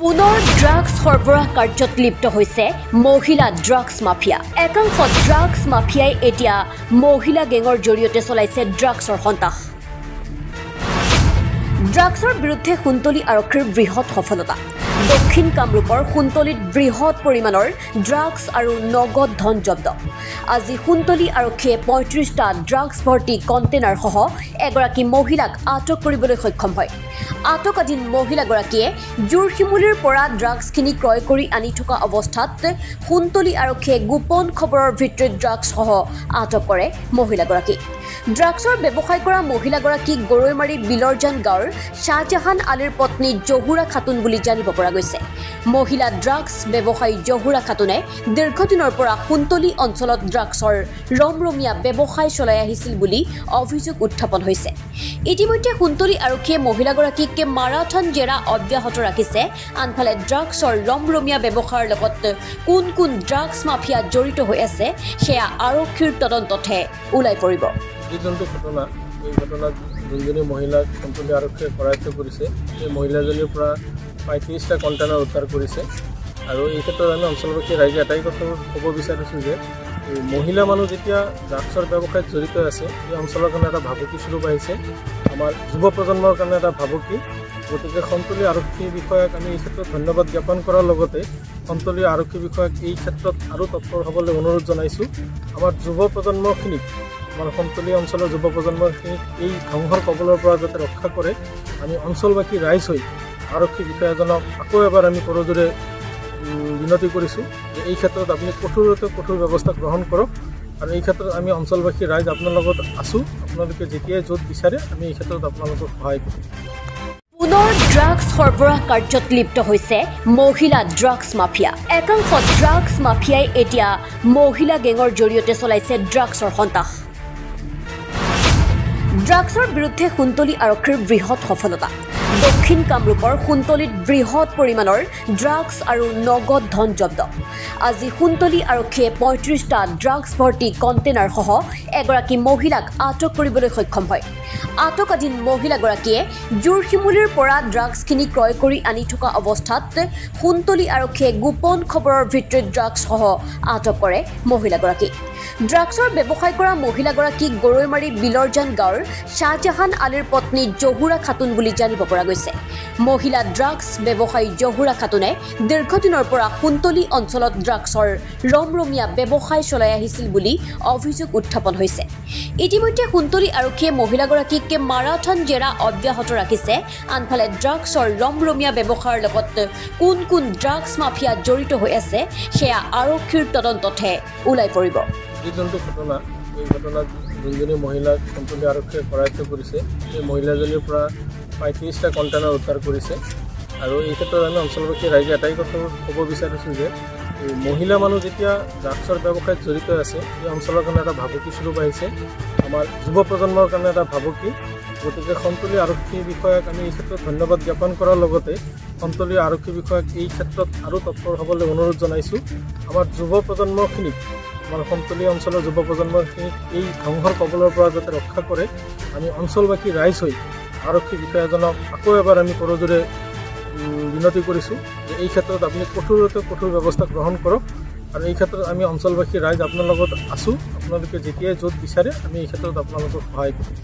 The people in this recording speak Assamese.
পুনৰ ড্ৰাগছ সৰবৰাহ কাৰ্যত লিপ্ত হৈছে মহিলা ড্ৰাগছ মাফিয়া। একাংশ ড্ৰাগছ মাফিয়াই এতিয়া মহিলা গেঙৰ জৰিয়তে চলাইছে ড্ৰাগছৰ সন্ত্ৰাস। ড্ৰাগছৰ বিৰুদ্ধে কুন্তলী আৰক্ষীৰ বৃহৎ সফলতা। দক্ষিণ কামৰূপৰ কুন্তলীত বৃহৎ পৰিমাণৰ ড্ৰাগছ আৰু নগদ ধন জব্দ। আজি কুন্তলী আৰক্ষীয়ে ৩৫টা ড্ৰাগছ ভৰ্তি কণ্টেইনাৰ সহ এগৰাকী মহিলাক আটক কৰিবলৈ সক্ষম হয়। আটকাধীন মহিলাগৰাকীয়ে জোৰশিমুলীৰ পৰা ড্ৰাগছখিনি ক্ৰয় কৰি আনি থকা অৱস্থাত কুন্তলী আৰক্ষীয়ে গোপন খবৰৰ ভিত্তিত ড্ৰাগছসহ আটক কৰে মহিলাগৰাকীক। ড্ৰাগছৰ ব্যৱসায় কৰা মহিলাগৰাকীক গৰৈমাৰী বিলৰজান গাঁৱৰ শ্বাহজাহান আলীৰ পত্নী জহুৰা খাতুন বুলি জানিব পৰা গৈছে। মহিলা ড্ৰাগছ ব্যৱসায়ী জহুৰা খাতুনে দীৰ্ঘদিনৰ পৰা কুন্তলী অঞ্চলত ড্ৰাগছৰ ৰমৰমীয়া ব্যৱসায় চলাই আহিছিল বুলি অভিযোগ উত্থাপন হৈছে। ইতিমধ্যে কুন্তলী আৰক্ষীয়ে মহিলাগৰাকীক মাৰাথন জেৰা অব্যাহত ৰাখিছে। আনফালে ড্ৰাগছৰ ৰমৰমীয়া ব্যৱসায়ৰ লগত কোন কোন ড্ৰাগছ মাফিয়া জড়িত হৈ আছে সেয়া আৰক্ষীৰ তদন্ততহে ওলাই পৰিব। এই ঘটনাত যোনজনী মহিলাক কুন্তলী আৰক্ষীয়ে কৰায়ত্ব কৰিছে সেই মহিলাজনীৰ পৰা ৩৫টা কণ্টেইনাৰ উদ্ধাৰ কৰিছে। আৰু এই ক্ষেত্ৰত আমি অঞ্চলবাসী ৰাইজে এটাই কথা ক'ব বিচাৰিছোঁ যে মহিলা মানুহ যেতিয়া ড্ৰাগছৰ ব্যৱসায়ত জড়িত আছে এই অঞ্চলৰ কাৰণে এটা ভাবুকি স্বৰূপ আহিছে, আমাৰ যুৱ প্ৰজন্মৰ কাৰণে এটা ভাবুকি। গতিকে কুন্তলী আৰক্ষী বিষয়াক আমি এই ক্ষেত্ৰত ধন্যবাদ জ্ঞাপন কৰাৰ লগতে কুন্তলী আৰক্ষী বিষয়াক এই ক্ষেত্ৰত আৰু তৎপৰ হ'বলৈ অনুৰোধ জনাইছোঁ। আমাৰ যুৱ প্ৰজন্মখিনিক আমাৰ কুন্তলী অঞ্চলৰ যুৱ প্ৰজন্মখিনিক এই ধ্বংসৰ কবলৰ পৰা যাতে ৰক্ষা কৰে আমি অঞ্চলবাসী ৰাইজ হৈ আৰক্ষী বিষয়াজনক আকৌ এবাৰ আমি কৰজোৰে বিনতি কৰিছোঁ যে এই ক্ষেত্ৰত আপুনি কঠোৰতকৈ কঠোৰ ব্যৱস্থা গ্ৰহণ কৰক। আৰু এই ক্ষেত্ৰত আমি অঞ্চলবাসী ৰাইজ আপোনাৰ লগত আছোঁ। আপোনালোকে যেতিয়াই য'ত বিচাৰে আমি এই ক্ষেত্ৰত আপোনালোকক সহায় কৰিম। পুনৰ ড্ৰাগছ সৰবৰাহ কাৰ্যত লিপ্ত হৈছে মহিলা ড্ৰাগছ মাফিয়া। একাংশ ড্ৰাগছ মাফিয়াই এতিয়া মহিলা গেঙৰ জৰিয়তে চলাইছে ড্ৰাগছৰ সন্ত্ৰাস। ড্ৰাগছৰ বিৰুদ্ধে কুন্তলী আৰক্ষীৰ বৃহৎ সফলতা। দক্ষিণ কামৰূপৰ কুন্তলীত বৃহৎ পৰিমাণৰ ড্ৰাগছ আৰু নগদ ধন জব্দ। আজি কুন্তলী আৰক্ষীয়ে ৩৫টা ড্ৰাগছ ভৰ্তি কণ্টেইনাৰ সহ এগৰাকী মহিলাক আটক কৰিবলৈ সক্ষম হয়। আটকাধীন মহিলাগৰাকীয়ে জোৰশিমুলীৰ পৰা ড্ৰাগছখিনি ক্ৰয় কৰি আনি থকা অৱস্থাত কুন্তলী আৰক্ষীয়ে গোপন খবৰৰ ভিত্তিত ড্ৰাগছসহ আটক কৰে মহিলাগৰাকীক। ড্ৰাগছৰ ব্যৱসায় কৰা মহিলাগৰাকীক গৰৈমাৰী বিলৰজান গাঁৱৰ শ্বাহজাহান আলীৰ পত্নী জহুৰা খাতুন বুলি জানিব পৰা গৈছে। মহিলা ড্ৰাগছ ব্যৱসায়ী জহুৰা খাতুনে দীৰ্ঘদিনৰ পৰা কুন্তলী অঞ্চলত ড্ৰাগছৰ ৰমৰমীয়া ব্যৱসায় চলাই আহিছিল বুলি অভিযোগ উত্থাপন হৈছে। ইতিমধ্যে কুন্তলী আৰক্ষীয়ে মহিলাগৰাকীক মাৰাথন জেৰা অব্যাহত ৰাখিছে। আনফালে ড্ৰাগছৰ ৰমৰমীয়া ব্যৱসায়ৰ লগত কোন কোন ড্ৰাগছ মাফিয়া জড়িত হৈ আছে সেয়া আৰক্ষীৰ তদন্ততহে ওলাই পৰিব। এই ঘটনাত যোনজনী মহিলাক কুন্তলী আৰক্ষীয়ে কৰায়ত্ব কৰিছে সেই মহিলাজনীৰ পৰা ৩৫টা কণ্টেইনাৰ উদ্ধাৰ কৰিছে। আৰু এই ক্ষেত্ৰত আমি অঞ্চলবাসী ৰাইজে এটাই কথা ক'ব বিচাৰিছোঁ যে মহিলা মানুহ যেতিয়া ড্ৰাগছৰ ব্যৱসায়ত জড়িত আছে এই অঞ্চলৰ কাৰণে এটা ভাবুকি স্বৰূপ আহিছে, আমাৰ যুৱ প্ৰজন্মৰ কাৰণে এটা ভাবুকি। গতিকে কুন্তলী আৰক্ষী বিষয়াক আমি এই ক্ষেত্ৰত ধন্যবাদ জ্ঞাপন কৰাৰ লগতে কুন্তলী আৰক্ষী বিষয়াক এই ক্ষেত্ৰত আৰু তৎপৰ হ'বলৈ অনুৰোধ জনাইছোঁ। আমাৰ যুৱ প্ৰজন্মখিনিক আমাৰ কুন্তলী অঞ্চলৰ যুৱ প্ৰজন্মখিনিক এই ধ্বংসৰ কবলৰ পৰা যাতে ৰক্ষা কৰে আমি অঞ্চলবাসী ৰাইজ হৈ আৰক্ষী বিষয়াজনক আকৌ এবাৰ আমি কৰজোৰে বিনতি কৰিছোঁ যে এই ক্ষেত্ৰত আপুনি কঠোৰতকৈ কঠোৰ ব্যৱস্থা গ্ৰহণ কৰক। আৰু এই ক্ষেত্ৰত আমি অঞ্চলবাসী ৰাইজ আপোনাৰ লগত আছোঁ। আপোনালোকে যেতিয়াই য'ত বিচাৰে আমি এই ক্ষেত্ৰত আপোনালোকক সহায় কৰিম।